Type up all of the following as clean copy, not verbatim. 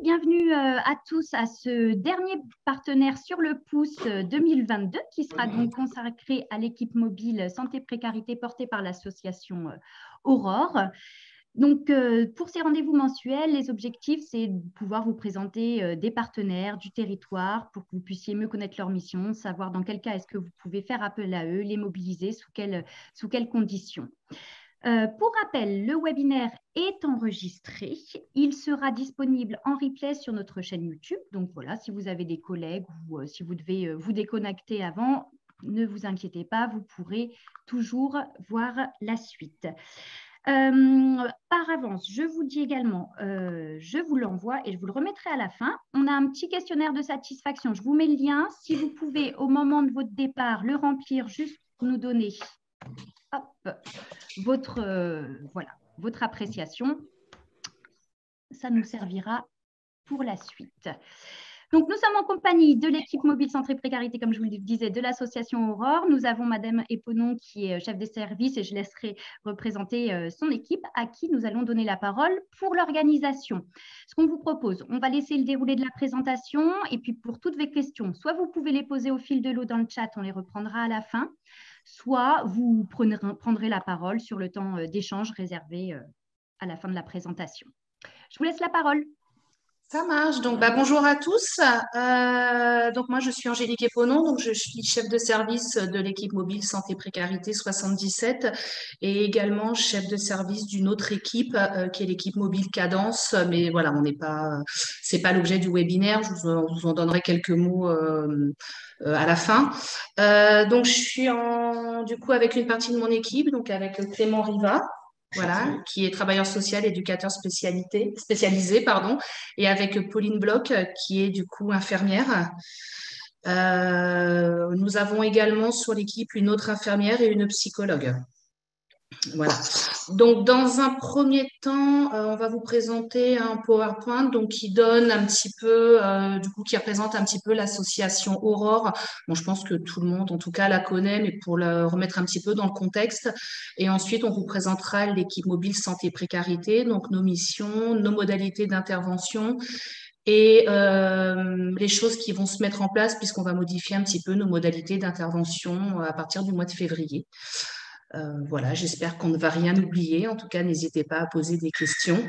bienvenue à tous à ce dernier partenaire sur le pouce 2022 qui sera donc consacré à l'équipe mobile santé précarité portée par l'association Aurore. Donc, pour ces rendez-vous mensuels, les objectifs, c'est de pouvoir vous présenter des partenaires du territoire pour que vous puissiez mieux connaître leur mission, savoir dans quel cas est-ce que vous pouvez faire appel à eux, les mobiliser, sous quelles conditions. Pour rappel, le webinaire est enregistré. Il sera disponible en replay sur notre chaîne YouTube. Donc voilà, si vous avez des collègues ou si vous devez vous déconnecter avant, ne vous inquiétez pas, vous pourrez toujours voir la suite. Par avance, je vous dis également, je vous l'envoie et je vous le remettrai à la fin. On a un petit questionnaire de satisfaction. Je vous mets le lien. Si vous pouvez, au moment de votre départ, le remplir juste pour nous donner votre appréciation. Ça nous servira pour la suite. Donc, nous sommes en compagnie de l'équipe mobile Santé Précarité, comme je vous le disais, de l'association Aurore. Nous avons Madame Eponon qui est chef des services et je laisserai représenter son équipe à qui nous allons donner la parole pour l'organisation. Ce qu'on vous propose, on va laisser le déroulé de la présentation et puis pour toutes vos questions, soit vous pouvez les poser au fil de l'eau dans le chat, on les reprendra à la fin, soit vous prendrez la parole sur le temps d'échange réservé à la fin de la présentation. Je vous laisse la parole. Ça marche. Donc, bonjour à tous. Donc, moi, je suis Angélique Eponon. Donc, je suis chef de service de l'équipe mobile Santé Précarité 77 et également chef de service d'une autre équipe qui est l'équipe mobile Cadence. Mais voilà, c'est pas l'objet du webinaire. Je vous en donnerai quelques mots à la fin. Donc, je suis du coup avec une partie de mon équipe, donc avec Clément Riva. Voilà, qui est travailleur social, éducateur spécialisé, et avec Pauline Bloch, qui est du coup infirmière. Nous avons également sur l'équipe une autre infirmière et une psychologue. Voilà. Donc, dans un premier temps, on va vous présenter un PowerPoint qui donne un petit peu, qui représente un petit peu l'association Aurore. Bon, je pense que tout le monde, en tout cas, la connaît, mais pour le remettre un petit peu dans le contexte. Et ensuite, on vous présentera l'équipe mobile santé précarité, donc nos missions, nos modalités d'intervention et les choses qui vont se mettre en place puisqu'on va modifier un petit peu nos modalités d'intervention à partir du mois de février. Voilà, j'espère qu'on ne va rien oublier. En tout cas, n'hésitez pas à poser des questions.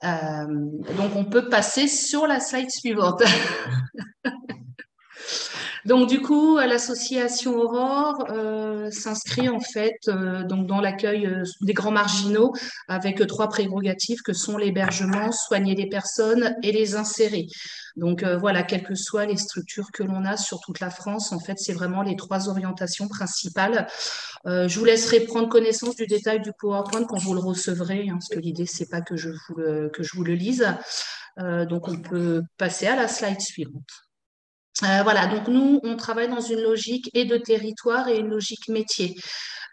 Donc, on peut passer sur la slide suivante. Donc, du coup, l'association Aurore s'inscrit en fait donc dans l'accueil des grands marginaux avec 3 prérogatives que sont l'hébergement, soigner les personnes et les insérer. Donc, voilà, quelles que soient les structures que l'on a sur toute la France, en fait, c'est vraiment les 3 orientations principales. Je vous laisserai prendre connaissance du détail du PowerPoint quand vous le recevrez, parce que l'idée, c'est pas que je vous le lise. Donc, on peut passer à la slide suivante. Voilà, donc nous, on travaille dans une logique et de territoire et une logique métier.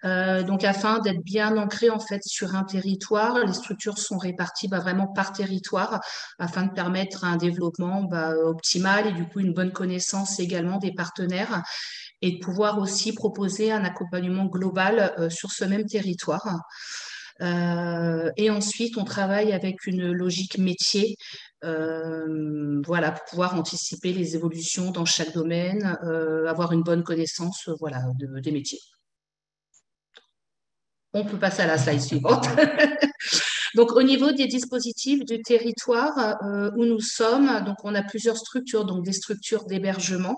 Donc, afin d'être bien ancré en fait sur un territoire, les structures sont réparties vraiment par territoire afin de permettre un développement optimal et du coup une bonne connaissance également des partenaires et de pouvoir aussi proposer un accompagnement global sur ce même territoire. Et ensuite, on travaille avec une logique métier, voilà, pour pouvoir anticiper les évolutions dans chaque domaine, avoir une bonne connaissance, voilà, des métiers. On peut passer à la slide suivante. Donc, au niveau des dispositifs du territoire où nous sommes, donc on a plusieurs structures, donc des structures d'hébergement.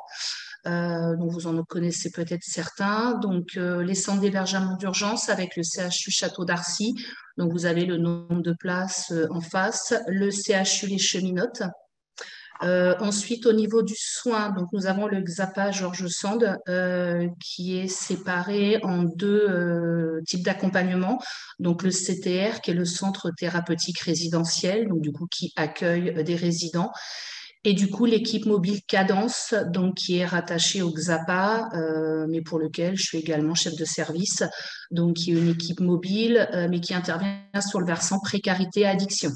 Donc vous en connaissez peut-être certains. Donc les centres d'hébergement d'urgence avec le CHU Château d'Arcy. Donc vous avez le nombre de places en face. Le CHU Les Cheminotes. Ensuite, au niveau du soin, donc nous avons le XAPA Georges Sand qui est séparé en 2 types d'accompagnement. Donc le CTR qui est le centre thérapeutique résidentiel, donc du coup qui accueille des résidents. Et du coup, l'équipe mobile Cadence, donc qui est rattachée au XAPA, mais pour lequel je suis également chef de service, donc qui est une équipe mobile, mais qui intervient sur le versant précarité et addiction.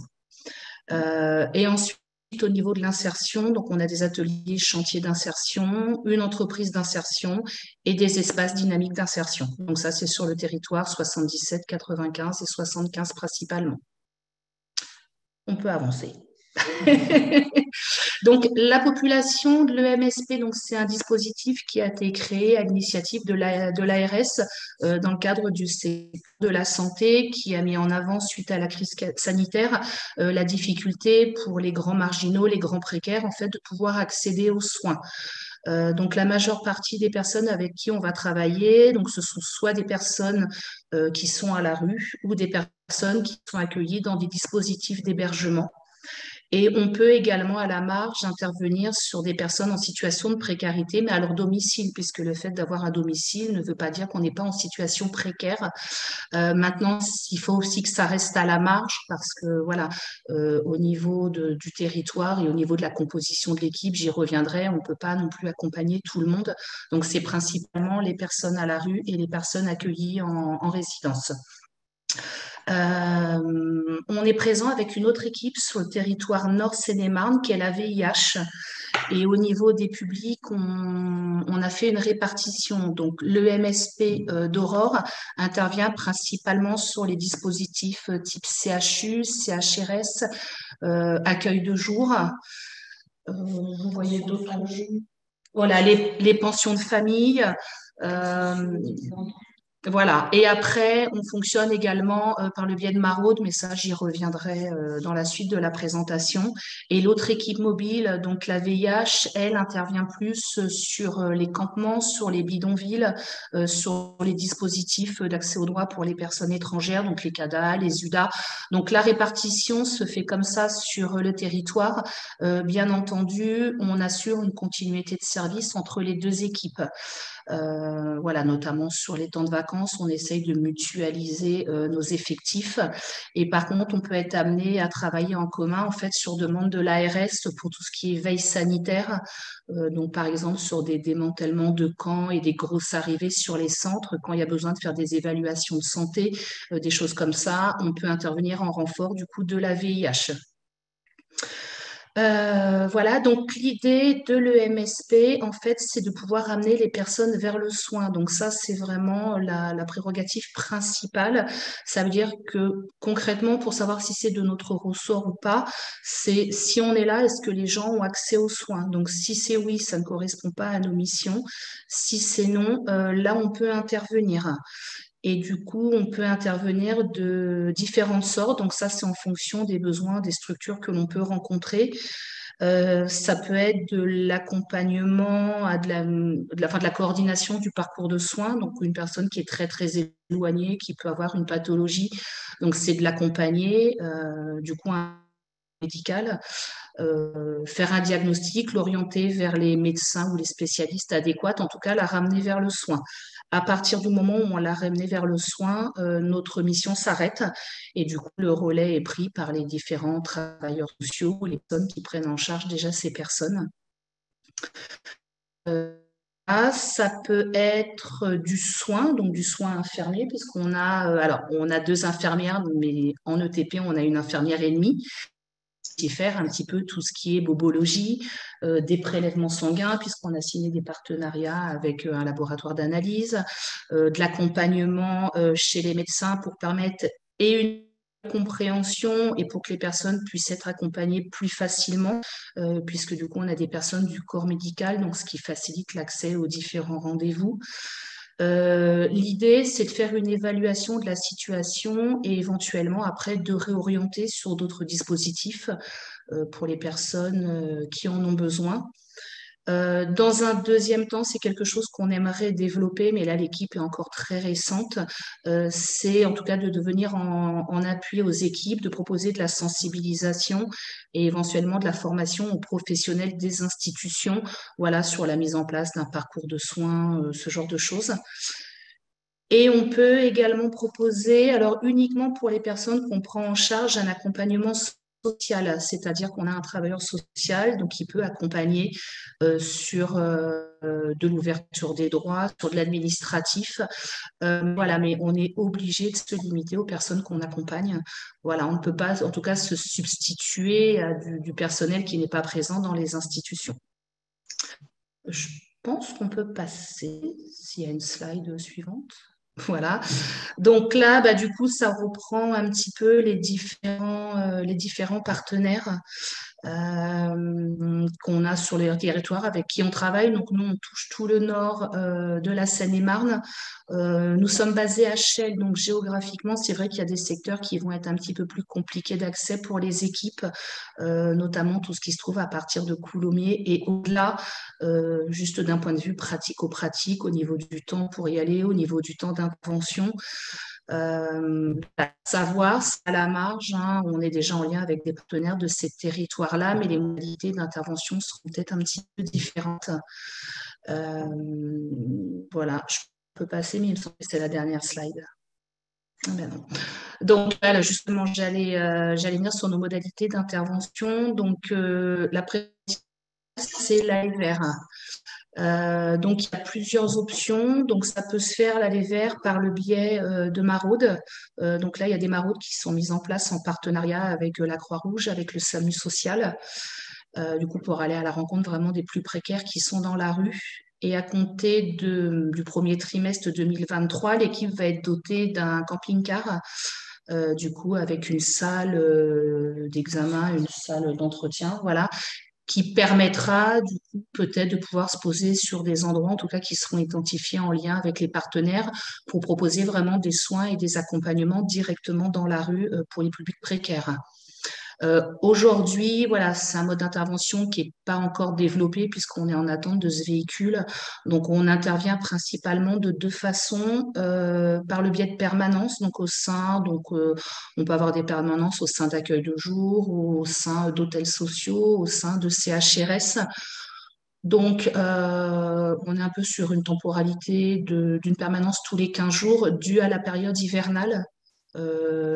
Et ensuite, au niveau de l'insertion, donc on a des ateliers chantiers d'insertion, une entreprise d'insertion et des espaces dynamiques d'insertion. Donc ça, c'est sur le territoire 77, 95 et 75 principalement. On peut avancer. Donc, la population de l'EMSP, donc c'est un dispositif qui a été créé à l'initiative de l'ARS dans le cadre du secteur de la santé, qui a mis en avant, suite à la crise sanitaire, la difficulté pour les grands marginaux, les grands précaires, en fait, de pouvoir accéder aux soins. Donc, la majeure partie des personnes avec qui on va travailler, donc ce sont soit des personnes qui sont à la rue ou des personnes qui sont accueillies dans des dispositifs d'hébergement. Et on peut également, à la marge, intervenir sur des personnes en situation de précarité, mais à leur domicile, puisque le fait d'avoir un domicile ne veut pas dire qu'on n'est pas en situation précaire. Maintenant, il faut aussi que ça reste à la marge, parce que voilà, au niveau du territoire et au niveau de la composition de l'équipe, j'y reviendrai, on ne peut pas non plus accompagner tout le monde. Donc, c'est principalement les personnes à la rue et les personnes accueillies en résidence. On est présent avec une autre équipe sur le territoire Nord-Seine-et-Marne, qui est la VIH. Et au niveau des publics, on a fait une répartition. Donc, l'EMSP d'Aurore intervient principalement sur les dispositifs type CHU, CHRS, accueil de jour. Vous voyez d'autres. Voilà, les pensions de famille. Voilà. Et après, on fonctionne également par le biais de maraude, mais ça, j'y reviendrai dans la suite de la présentation. Et l'autre équipe mobile, donc la VIH, elle intervient plus sur les campements, sur les bidonvilles, sur les dispositifs d'accès aux droits pour les personnes étrangères, donc les CADA, les UDA. Donc la répartition se fait comme ça sur le territoire. Bien entendu, on assure une continuité de service entre les deux équipes. Voilà, notamment sur les temps de vacances, on essaye de mutualiser nos effectifs. Et par contre, on peut être amené à travailler en commun, en fait, sur demande de l'ARS pour tout ce qui est veille sanitaire. Donc, par exemple, sur des démantèlements de camps et des grosses arrivées sur les centres, quand il y a besoin de faire des évaluations de santé, des choses comme ça, on peut intervenir en renfort, du coup, de la VIH. Voilà, donc l'idée de l'EMSP, en fait, c'est de pouvoir amener les personnes vers le soin. Donc ça, c'est vraiment la prérogative principale. Ça veut dire que concrètement, pour savoir si c'est de notre ressort ou pas, c'est si on est là, est-ce que les gens ont accès aux soins? Donc si c'est oui, ça ne correspond pas à nos missions. Si c'est non, là, on peut intervenir. Et du coup, on peut intervenir de différentes sortes. Donc ça, c'est en fonction des besoins des structures que l'on peut rencontrer. Ça peut être de l'accompagnement, de la coordination du parcours de soins. Donc une personne qui est très très éloignée, qui peut avoir une pathologie. Donc c'est de l'accompagner, du coup un médical, faire un diagnostic, l'orienter vers les médecins ou les spécialistes adéquats, en tout cas la ramener vers le soin. À partir du moment où on l'a ramené vers le soin, notre mission s'arrête et du coup le relais est pris par les différents travailleurs sociaux, les personnes qui prennent en charge déjà ces personnes. Ça peut être du soin, donc du soin infirmier, puisqu'on a, alors on a 2 infirmières, mais en ETP on a une infirmière et demie qui faire un petit peu tout ce qui est bobologie, des prélèvements sanguins, puisqu'on a signé des partenariats avec un laboratoire d'analyse, de l'accompagnement chez les médecins pour permettre et une compréhension et pour que les personnes puissent être accompagnées plus facilement, puisque du coup on a des personnes du corps médical, donc ce qui facilite l'accès aux différents rendez-vous. L'idée, c'est de faire une évaluation de la situation et éventuellement après de réorienter sur d'autres dispositifs pour les personnes qui en ont besoin. Dans un deuxième temps, c'est quelque chose qu'on aimerait développer, mais là, l'équipe est encore très récente. C'est en tout cas de devenir en appui aux équipes, de proposer de la sensibilisation et éventuellement de la formation aux professionnels des institutions, voilà, sur la mise en place d'un parcours de soins, ce genre de choses. Et on peut également proposer, alors uniquement pour les personnes qu'on prend en charge, un accompagnement social, c'est-à-dire qu'on a un travailleur social donc qui peut accompagner sur de l'ouverture des droits, sur de l'administratif. Voilà, mais on est obligé de se limiter aux personnes qu'on accompagne. Voilà, on ne peut pas, en tout cas, se substituer à du personnel qui n'est pas présent dans les institutions. Je pense qu'on peut passer, s'il y a une slide suivante. Voilà. Donc là, bah, du coup, ça reprend un petit peu les différents partenaires qu'on a sur les territoires avec qui on travaille. Donc nous, on touche tout le nord de la Seine-et-Marne. Nous sommes basés à Chelles, donc géographiquement, c'est vrai qu'il y a des secteurs qui vont être un petit peu plus compliqués d'accès pour les équipes, notamment tout ce qui se trouve à partir de Coulommiers et au-delà, juste d'un point de vue pratico-pratique, au niveau du temps pour y aller, au niveau du temps d'intervention. À savoir, c'est à la marge, hein, on est déjà en lien avec des partenaires de ces territoires-là, mais les modalités d'intervention seront peut-être un petit peu différentes. Euh, voilà, je peux passer, mais il me semble que c'est la dernière slide. Ah ben non. Donc là, justement, j'allais venir sur nos modalités d'intervention. Donc la première, c'est l'AFR. Donc, il y a plusieurs options. Donc, ça peut se faire, là, les verts, par le biais de maraudes. Donc là, il y a des maraudes qui sont mises en place en partenariat avec la Croix-Rouge, avec le SAMU social, du coup, pour aller à la rencontre vraiment des plus précaires qui sont dans la rue. Et à compter du premier trimestre 2023, l'équipe va être dotée d'un camping-car, du coup, avec une salle d'examen, une salle d'entretien, voilà, qui permettra du coup peut-être de pouvoir se poser sur des endroits, en tout cas qui seront identifiés en lien avec les partenaires pour proposer vraiment des soins et des accompagnements directement dans la rue pour les publics précaires. Aujourd'hui, voilà, c'est un mode d'intervention qui n'est pas encore développé puisqu'on est en attente de ce véhicule. Donc, on intervient principalement de deux façons, par le biais de permanence, donc au sein, on peut avoir des permanences au sein d'accueil de jour, au sein d'hôtels sociaux, au sein de CHRS. Donc, on est un peu sur une temporalité d'une permanence tous les 15 jours due à la période hivernale.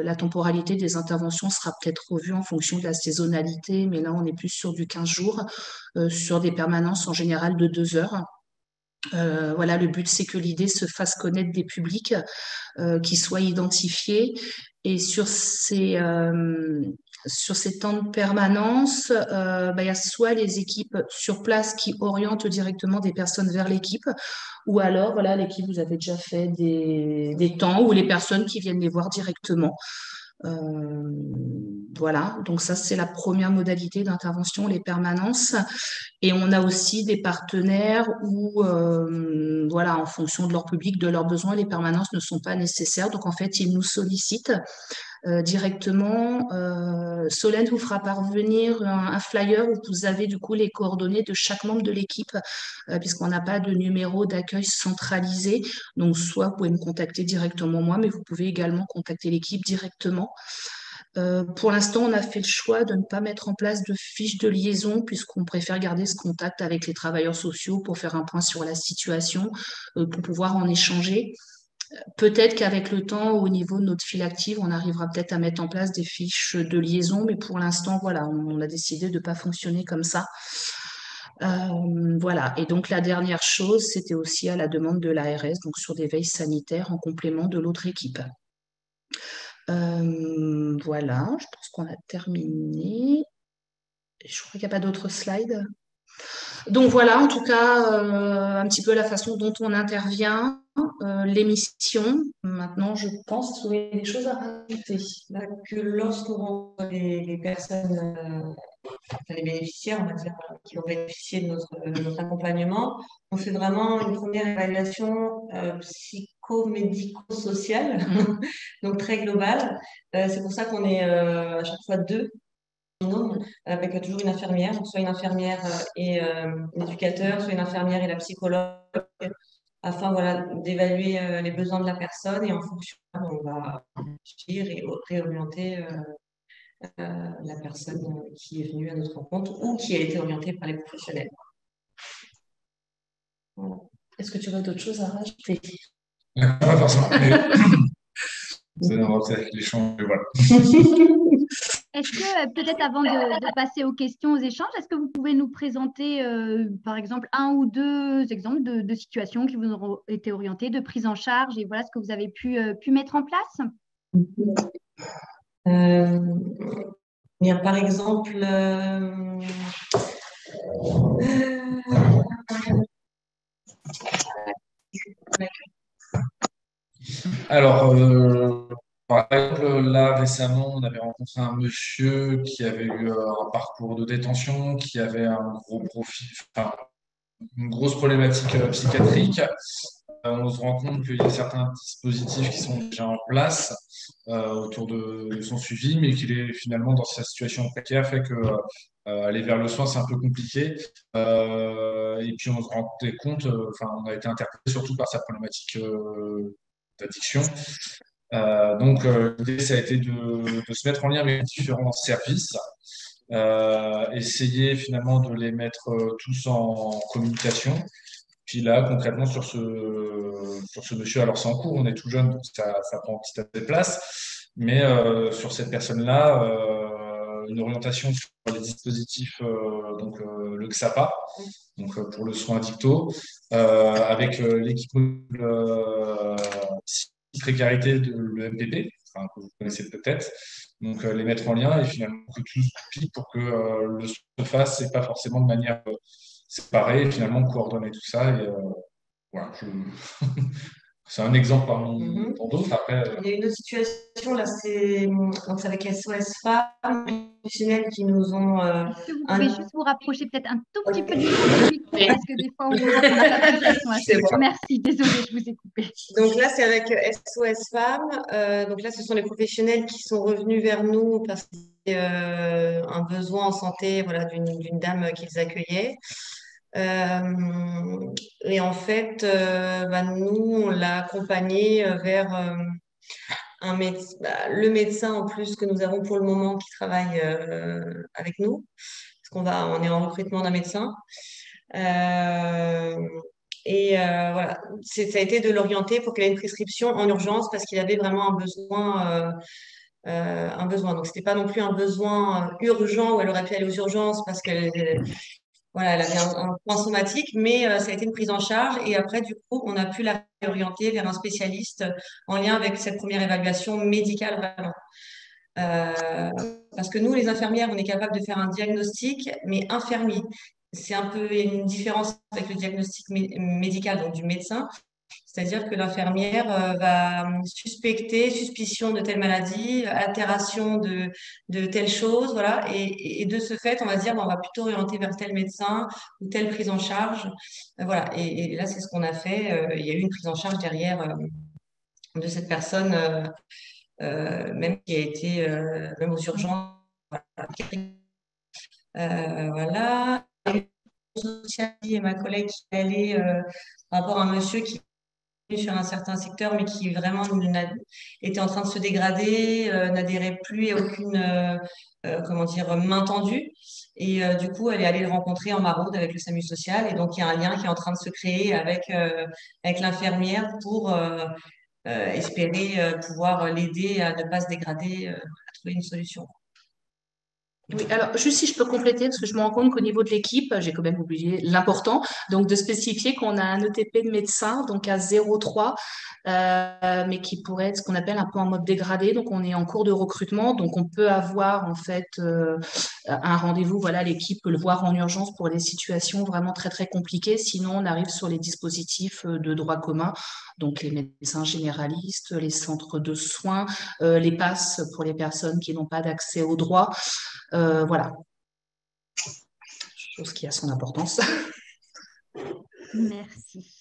La temporalité des interventions sera peut-être revue en fonction de la saisonnalité, mais là, on est plus sur du 15 jours, sur des permanences en général de 2 heures. Voilà, le but, c'est que l'idée se fasse connaître des publics, qui soient identifiés. Et sur ces temps de permanence, il y a soit les équipes sur place qui orientent directement des personnes vers l'équipe, ou alors, voilà, l'équipe, vous avez déjà fait des temps où les personnes qui viennent les voir directement. Euh, voilà, donc ça, c'est la première modalité d'intervention, les permanences. Et on a aussi des partenaires où, voilà, en fonction de leur public, de leurs besoins, les permanences ne sont pas nécessaires. Donc, en fait, ils nous sollicitent directement. Solène vous fera parvenir un flyer où vous avez du coup les coordonnées de chaque membre de l'équipe, puisqu'on n'a pas de numéro d'accueil centralisé. Donc, soit vous pouvez me contacter directement moi, mais vous pouvez également contacter l'équipe directement. Pour l'instant, on a fait le choix de ne pas mettre en place de fiches de liaison puisqu'on préfère garder ce contact avec les travailleurs sociaux pour faire un point sur la situation, pour pouvoir en échanger. Peut-être qu'avec le temps, au niveau de notre file active, on arrivera peut-être à mettre en place des fiches de liaison, mais pour l'instant, voilà, on a décidé de ne pas fonctionner comme ça. Voilà. Et donc, la dernière chose, c'était aussi à la demande de l'ARS, donc sur des veilles sanitaires en complément de l'autre équipe. Voilà, je pense qu'on a terminé. Je crois qu'il n'y a pas d'autres slides. Donc voilà, en tout cas, un petit peu la façon dont on intervient, l'émission. Maintenant, je pense que vous avez des choses à rajouter. Que lorsqu'on rencontre les personnes, enfin, les bénéficiaires, on va dire, qui ont bénéficié de notre accompagnement, on fait vraiment une première évaluation psychomédico-sociale, donc très globale. C'est pour ça qu'on est à chaque fois deux, avec toujours une infirmière, donc soit une infirmière et l'éducateur, soit une infirmière et la psychologue, afin voilà, d'évaluer les besoins de la personne et en fonction, on va agir et réorienter la personne qui est venue à notre rencontre ou qui a été orientée par les professionnels. Voilà. Est-ce que tu as d'autres choses à rajouter? Pas forcément. Vous allez avoir avec l'échange, voilà. Est-ce que peut-être avant de passer aux questions, aux échanges, est-ce que vous pouvez nous présenter par exemple un ou deux exemples de situations qui vous ont été orientées, de prise en charge et voilà ce que vous avez pu mettre en place? Bien, par exemple, Alors, par exemple, là, récemment, on avait rencontré un monsieur qui avait eu un parcours de détention, qui avait un gros profil, enfin, une grosse problématique psychiatrique. On se rend compte qu'il y a certains dispositifs qui sont déjà en place autour de son suivi, mais qu'il est finalement dans sa situation précaire, fait que aller vers le soin, c'est un peu compliqué. Et puis on se rendait compte, enfin, on a été interpellé surtout par sa problématique d'addiction. Donc l'idée, ça a été de se mettre en lien avec différents services, essayer finalement de les mettre tous en communication. Puis là, concrètement, sur ce monsieur, alors c'est en cours, on est tout jeune, donc ça prend petit à petit place, mais sur cette personne-là, une orientation sur les dispositifs, le XAPA, donc pour le soin addicto, avec l'équipe précarité de l'EMPP, enfin, que vous connaissez peut-être, donc les mettre en lien et finalement que tout se pique pour que le soin se fasse et pas forcément de manière séparée, et finalement coordonner tout ça. Et voilà, c'est un exemple parmi tant d'autres. Après, Il y a une autre situation, là, c'est avec SOS Femmes, les professionnels qui nous ont... Est-ce que vous pouvez juste vous rapprocher peut-être un tout petit peu du micro parce que des fois, on n'a pas l'impression assez. Merci, désolée, je vous ai coupé. Donc là, c'est avec SOS Femmes. Donc là, ce sont les professionnels qui sont revenus vers nous parce qu'il y avait un besoin en santé, voilà, d'une dame qu'ils accueillaient. Et en fait, nous, on l'a accompagnée vers le médecin en plus que nous avons pour le moment qui travaille avec nous, parce on est en recrutement d'un médecin. Voilà, ça a été de l'orienter pour qu'il ait une prescription en urgence parce qu'il avait vraiment un besoin. Un besoin. Donc, c'était pas non plus un besoin urgent où elle aurait pu aller aux urgences parce qu'elle voilà, elle avait un point somatique, mais ça a été une prise en charge. Et après, du coup, on a pu la réorienter vers un spécialiste en lien avec cette première évaluation médicale, vraiment. Parce que nous, les infirmières, on est capable de faire un diagnostic, mais infirmier. C'est un peu une différence avec le diagnostic médical, donc du médecin. C'est-à-dire que l'infirmière va suspecter, suspicion de telle maladie, altération de telle chose, voilà. Et de ce fait, on va se dire, on va plutôt orienter vers tel médecin ou telle prise en charge. Voilà. Et là, c'est ce qu'on a fait. Il y a eu une prise en charge derrière de cette personne, même qui a été même aux urgences. Voilà. Et ma collègue qui est allée par rapport à un monsieur qui sur un certain secteur, mais qui vraiment était en train de se dégrader, n'adhérait plus à aucune comment dire, main tendue. Et du coup, elle est allée le rencontrer en maraude avec le SAMU social. Et donc, il y a un lien qui est en train de se créer avec l'infirmière pour espérer pouvoir l'aider à ne pas se dégrader, à trouver une solution. Oui, alors juste si je peux compléter, parce que je me rends compte qu'au niveau de l'équipe, j'ai quand même oublié l'important, donc de spécifier qu'on a un ETP de médecin, donc à 0,3, mais qui pourrait être ce qu'on appelle un peu en mode dégradé, donc on est en cours de recrutement, donc on peut avoir en fait un rendez-vous, voilà, l'équipe peut le voir en urgence pour les situations vraiment très très compliquées, sinon on arrive sur les dispositifs de droit commun, donc les médecins généralistes, les centres de soins, les passes pour les personnes qui n'ont pas d'accès au droit. Voilà, chose qui a son importance. Merci.